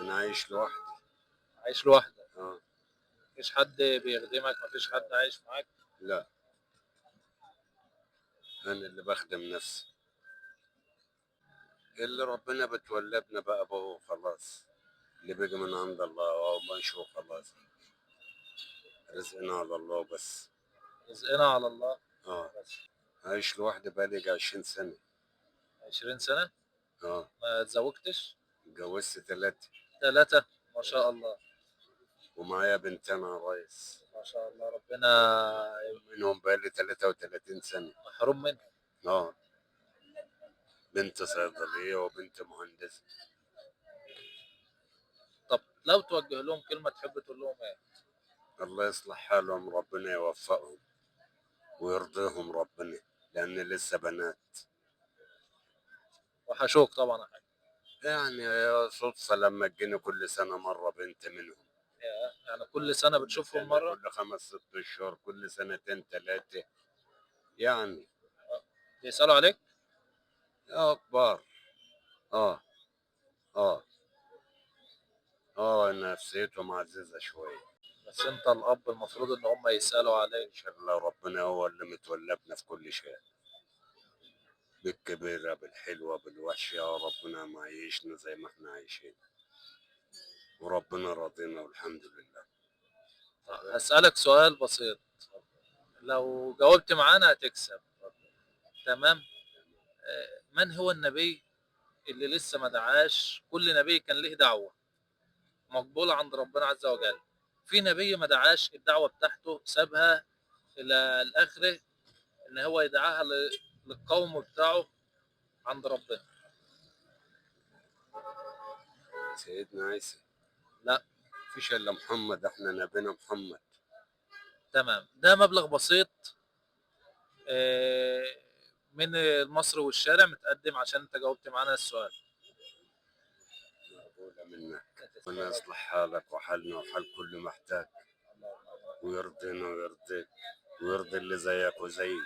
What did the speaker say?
انا عايش لوحدي. عايش لوحدك؟ اه. مفيش حد بيخدمك؟ مفيش حد عايش معاك؟ لا، انا اللي بخدم نفسي. اللي ربنا بتولدنا بقى بهو خلاص. اللي بيجي من عند الله او ما نشوف خلاص. رزقنا على الله بس. رزقنا على الله. اه. بس. عايش لوحدي بقالي 20 سنة. 20 سنة؟ اه. ما اتزوجتش؟ اتجوزت 3 ثلاثة؟ ما شاء الله. ومعايا بنتين يا ريس. ما شاء الله، ربنا منهم بقالي 33 سنة. محروم منه. اه. بنت صيدلية وبنت مهندسة. طب لو توجه لهم كلمة تحب تقول لهم ايه؟ الله يصلح حالهم، ربنا يوفقهم ويرضيهم ربنا، لأن لسه بنات. وحشوك طبعا يا حاج. يعني يا صدفة لما تجيني كل سنة مرة بنت منهم. يعني كل سنة بتشوفهم يعني مرة؟ كل 5 6 أشهر، كل سنتين 3 يعني. بيسألوا عليك؟ يا كبار. اه. اه. اه، نفسيتهم عزيزة شوية. بس انت الأب المفروض ان هم يسألوا عليك. إن شاء الله ربنا هو اللي متولبنا في كل شيء، بالكبيرة بالحلوة بالوحشة، يا ربنا ما عيشنا زي ما احنا عايشين، وربنا راضينا والحمد لله. هسألك سؤال بسيط، لو جاوبت معانا هتكسب. تمام. من هو النبي اللي لسه ما دعاش؟ كل نبي كان له دعوة مقبولة عند ربنا عز وجل. في نبي ما دعاش الدعوة بتاعته، سابها إلى الآخرة، إن هو يدعاها للقوم بتاعه عند ربنا. سيدنا عيسى. لا. مفيش إلا محمد، احنا نبينا محمد. تمام، ده مبلغ بسيط آه، من مصر والشارع متقدم عشان انت جاوبت معانا السؤال. مقبولة منك. ربنا يصلح حالك وحالنا وحال كل محتاج، ويرضينا ويرضيك، ويرضي اللي زيك وزيي.